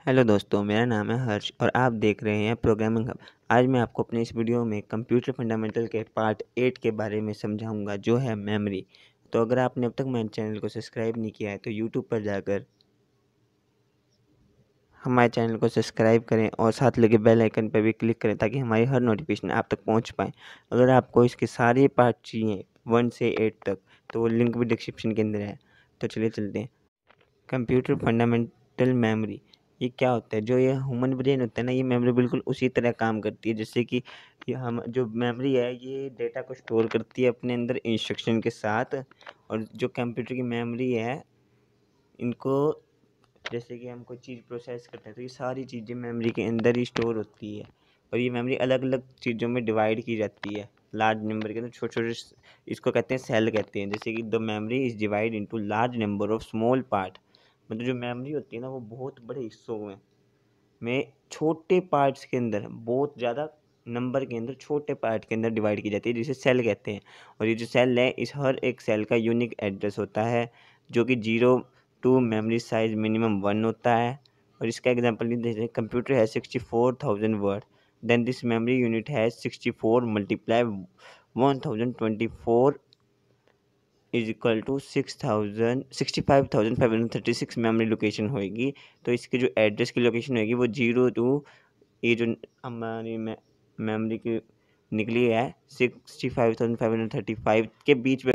Hello दोस्तों, मेरा नाम है हर्ष और आप देख रहे हैं प्रोग्रामिंग हब। आज मैं आपको अपने इस वीडियो में कंप्यूटर फंडामेंटल के पार्ट 8 के बारे में समझाऊंगा, जो है मेमोरी। तो अगर आपने अब तक मेरे चैनल को सब्सक्राइब नहीं किया है तो यूट्यूब पर जाकर हमारे चैनल को सब्सक्राइब करें और साथ लगे बेल आइकन पर भी क्लिक करें ताकि हमारी हर नोटिफिकेशन आप तक पहुँच पाए। अगर आपको इसके सारे पार्ट चाहिए 1 से 8 तक तो वो लिंक भी डिस्क्रिप्शन के अंदर है। तो चलिए चलते हैं। कंप्यूटर फंडामेंटल मेमोरी ये क्या होता है? जो ये ह्यूमन ब्रेन होता है ना, ये मेमोरी बिल्कुल उसी तरह काम करती है जैसे कि ये हम जो मेमोरी है ये डेटा को स्टोर करती है अपने अंदर इंस्ट्रक्शन के साथ। और जो कंप्यूटर की मेमोरी है इनको, जैसे कि हम कोई चीज़ प्रोसेस करते हैं तो ये सारी चीज़ें मेमोरी के अंदर ही स्टोर होती है। और ये मेमोरी अलग अलग चीज़ों में डिवाइड की जाती है लार्ज नंबर के अंदर, छोटे छोटे, इसको कहते हैं सेल कहते हैं। जैसे कि the memory is divide into large number of small part. मतलब जो मेमोरी होती है ना वो बहुत बड़े हिस्सों में छोटे पार्ट्स के अंदर, बहुत ज़्यादा नंबर के अंदर छोटे पार्ट के अंदर डिवाइड की जाती है, जिसे सेल कहते हैं। और ये जो सेल है, इस हर एक सेल का यूनिक एड्रेस होता है जो कि 0 to मेमोरी साइज मिनिमम 1 होता है। और इसका एग्जांपल ये देते हैं, कंप्यूटर है 64,000 word, then this memory unit है 64 multiply 1024 is equal to 65,536 memory location होएगी। तो इसकी जो एड्रेस की लोकेशन होएगी वो 0 to ये जो हमारी मेमोरी की निकली है 65,535 के बीच में।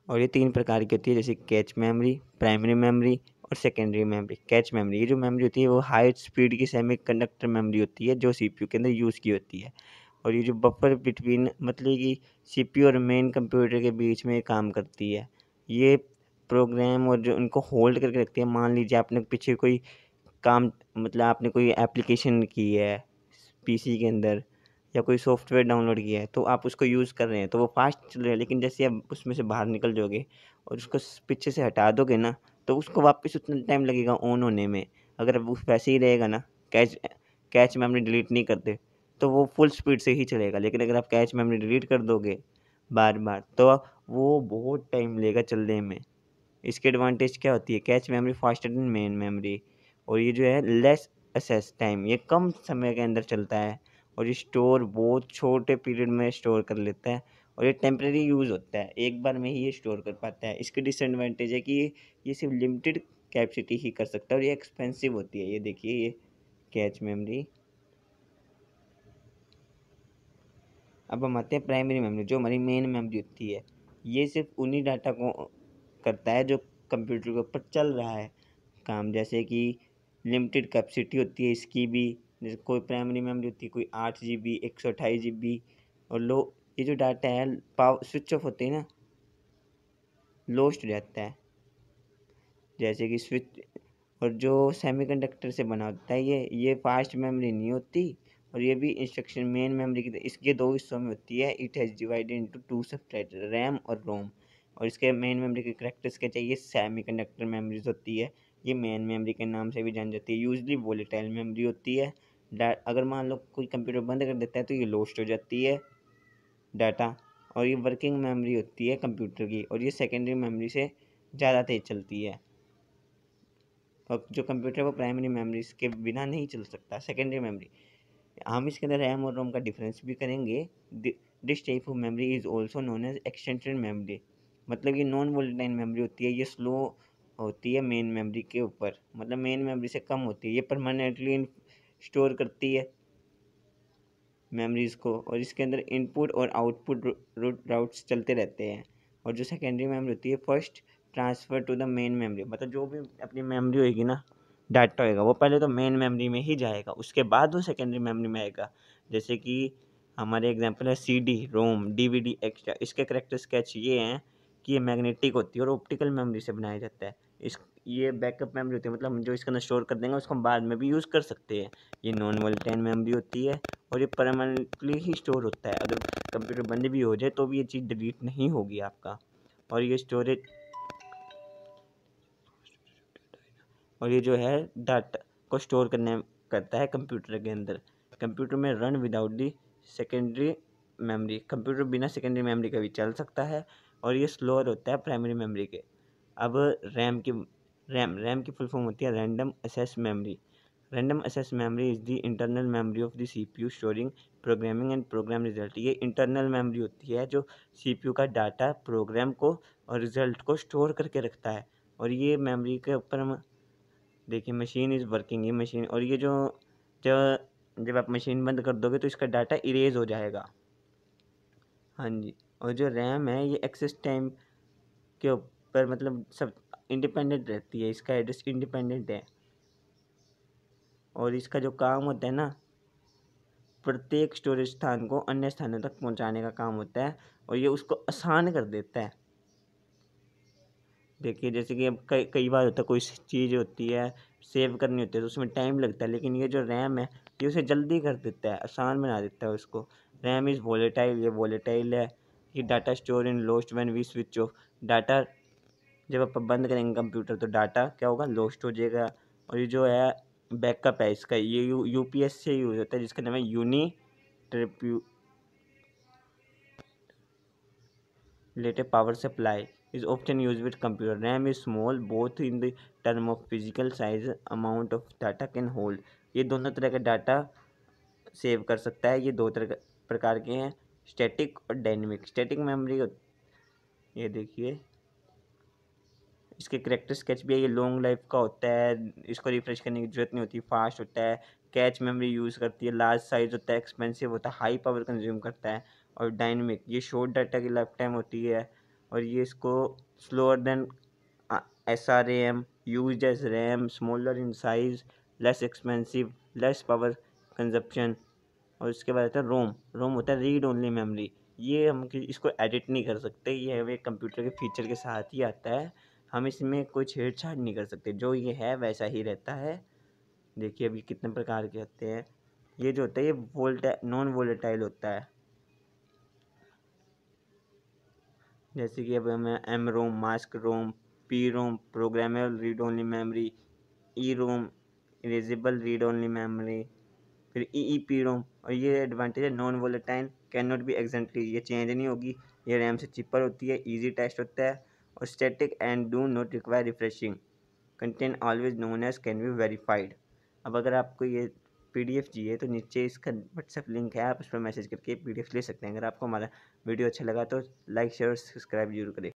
और ये 3 प्रकार की होती है, जैसे कैच मेमोरी, प्राइमरी मेमोरी और सेकेंडरी मेमोरी। कैच मेमोरी, ये जो मेमोरी होती है वो हाई स्पीड की सेमीकंडक्टर मेमोरी होती है जो सीपीयू के अंदर यूज़ की होती है। और ये जो बफर बिटवीन, मतलब कि सीपीयू और मेन कंप्यूटर के बीच में काम करती है। ये प्रोग्राम और जो उनको होल्ड करके रखती है। मान लीजिए आपने पीछे कोई काम, मतलब आपने कोई एप्लीकेशन की है पीसी के अंदर या कोई सॉफ्टवेयर डाउनलोड किया है तो आप उसको यूज़ कर रहे हैं तो वो फास्ट चल रहा है, लेकिन जैसे आप उसमें से बाहर निकल जाओगे और उसको पीछे से हटा दोगे ना तो उसको वापस उतना टाइम लगेगा ऑन होने में। अगर वो वैसे ही रहेगा ना, कैच कैच मेमोरी डिलीट नहीं करते तो वो फुल स्पीड से ही चलेगा। लेकिन अगर आप कैच मेमोरी डिलीट कर दोगे बार बार तो वो बहुत टाइम लेगा चलने में। इसकी एडवांटेज क्या होती है? Cache memory faster than main memory. और ये जो है लेस एक्सेस टाइम, ये कम समय के अंदर चलता है। और ये स्टोर बहुत छोटे पीरियड में स्टोर कर लेता है। और ये टेम्प्रेरी यूज़ होता है, एक बार में ही ये स्टोर कर पाता है। इसकी डिसएडवांटेज है कि ये सिर्फ लिमिटेड कैपेसिटी ही कर सकता है और ये एक्सपेंसिव होती है। ये देखिए, ये कैच मेमोरी। अब हम आते हैं प्राइमरी मेमोरी, जो हमारी मेन मेमोरी होती है। ये सिर्फ उन्हीं डाटा को करता है जो कंप्यूटर के ऊपर चल रहा है काम। जैसे कि लिमिटेड कैपेसिटी होती है इसकी भी, जैसे कोई प्राइमरी मेमोरी होती है, कोई 8 GB, 128 GB। और लो, ये जो डाटा है पावर स्विच ऑफ होते हैं ना, लॉस्ट हो जाता है। जैसे कि स्विच, और जो सेमीकंडक्टर से बना होता है ये फास्ट मेमोरी नहीं होती। और ये भी इंस्ट्रक्शन मेन मेमोरी की इसके 2 हिस्सों में होती है। It has divided into 2 separate, RAM और रोम। और इसके मेन मेमोरी के करैक्टर्स क्या चाहिए? सेमीकंडक्टर मेमोरीज होती है। ये मेन मेमोरी के नाम से भी जानी जाती है। यूजली वोलेटाइल मेमोरी होती है। अगर मान लो कोई कंप्यूटर बंद कर देता है तो ये लॉस्ट हो जाती है डाटा। और ये वर्किंग मेमोरी होती है कंप्यूटर की, और ये सेकेंडरी मेमोरी से ज़्यादा तेज चलती है। और जो कंप्यूटर है वो प्राइमरी मेमोरीज के बिना नहीं चल सकता। सेकेंडरी मेमोरी, हम इसके अंदर रैम और रोम का डिफरेंस भी करेंगे। This type of memory is also known as extended memory. मतलब ये नॉन वोलेटाइल मेमोरी होती है, ये स्लो होती है मेन मेमोरी के ऊपर, मतलब मेन मेमोरी से कम होती है। ये परमानेंटली स्टोर करती है मेमोरीज को, और इसके अंदर इनपुट और आउटपुट राउट्स चलते रहते हैं। और जो सेकेंडरी मेमोरी होती है, first transfer to the main memory, मतलब जो भी अपनी मेमोरी होएगी ना, डाटा होएगा, वो पहले तो मेन मेमोरी में ही जाएगा, उसके बाद वो सेकेंडरी मेमोरी में आएगा। जैसे कि हमारे एग्जांपल है सीडी रोम डीवीडी एक्स्ट्रा। इसके करैक्टर स्केच ये हैं कि ये मैग्नेटिक होती है और ऑप्टिकल मेमोरी से बनाया जाता है। इस ये बैकअप मेमोरी होती है, मतलब हम जो इसके अंदर स्टोर कर देंगे उसको हम बाद में भी यूज़ कर सकते हैं। ये नॉन वोलेटाइल मेमोरी होती है और ये परमानेंटली ही स्टोर होता है। अगर कंप्यूटर बंद भी हो जाए तो भी ये चीज़ डिलीट नहीं होगी आपका। और ये स्टोरेज, और ये जो है डाटा को स्टोर करने करता है कंप्यूटर के अंदर। कंप्यूटर में run without the secondary memory, computer बिना सेकेंडरी मेमोरी के भी चल सकता है। और ये स्लोअर होता है प्राइमरी मेमोरी के। अब रैम की रैम की फुल फॉर्म होती है random access memory. Random access memory is the internal memory of the CPU storing programming and program result. ये इंटरनल मेमोरी होती है जो सीपीयू का डाटा, प्रोग्राम को और रिजल्ट को स्टोर करके रखता है। और ये मेमोरी के ऊपर हम देखिए मशीन इज़ वर्किंग, ये मशीन, और ये जो जब आप मशीन बंद कर दोगे तो इसका डाटा इरेज हो जाएगा। हाँ जी। और जो रैम है ये एक्सेस टाइम के ऊपर मतलब सब इंडिपेंडेंट रहती है, इसका एड्रेस इंडिपेंडेंट है। और इसका जो काम होता है ना, प्रत्येक स्टोरेज स्थान को अन्य स्थानों तक पहुंचाने का काम होता है, और ये उसको आसान कर देता है। देखिए जैसे कि अब कई कई बार होता है कोई चीज़ होती है सेव करनी होती है तो उसमें टाइम लगता है, लेकिन ये जो रैम है ये उसे जल्दी कर देता है, आसान बना देता है उसको। रैम इज़ वोलेटाइल, ये वोलेटाइल है। ये data store in lost when we switch off. Data जब आप बंद करेंगे कंप्यूटर तो डाटा क्या होगा, लोस्ट हो जाएगा। और ये जो है बैकअप है इसका, ये यूपीएस से यूज़ होता है, जिसका नाम है uni related power supply is often used with computer. RAM is small both in the term of physical size amount of data can hold. ये दोनों तरह का डाटा सेव कर सकता है। ये दो तरह प्रकार के हैं, स्टैटिक और डायनेमिक। स्टैटिक मेमोरी, ये देखिए इसके करेक्टर स्केच भी है। ये लॉन्ग लाइफ का होता है, इसको रिफ्रेश करने की जरूरत नहीं होती, फास्ट होता है, कैच मेमोरी यूज़ करती है, लार्ज साइज होता है, एक्सपेंसिव होता है, हाई पावर कंज्यूम करता है। और डायनेमिक, ये शॉर्ट डाटा की लाइफ टाइम होती है, और ये इसको slower than SRAM, use as RAM, smaller in size, less expensive, less power consumption. और इसके बाद आता है रोम। रोम होता है रीड ओनली मेमोरी। ये हम इसको एडिट नहीं कर सकते, ये हमें कंप्यूटर के फीचर के साथ ही आता है, हम इसमें कोई छेड़छाड़ नहीं कर सकते, जो ये है वैसा ही रहता है। देखिए अभी कितने प्रकार के होते हैं। ये जो होता है ये नॉन वोलेटाइल होता है, जैसे कि अब हमें M ROM, mask ROM, P ROM programmable read only memory, E ROM erasable read only memory, फिर ई पी रोम। और ये एडवांटेज है, non volatile, can not be exactly, ये चेंज नहीं होगी, ये रैम से चिपर होती है, इजी टेस्ट होता है, और static and do not require refreshing, content always known as can be verified. अब अगर आपको ये PDF चाहिए तो नीचे इसका व्हाट्सएप लिंक है, आप उस पर मैसेज करके PDF ले सकते हैं। अगर आपको हमारा वीडियो अच्छा लगा तो लाइक शेयर और सब्सक्राइब जरूर करें।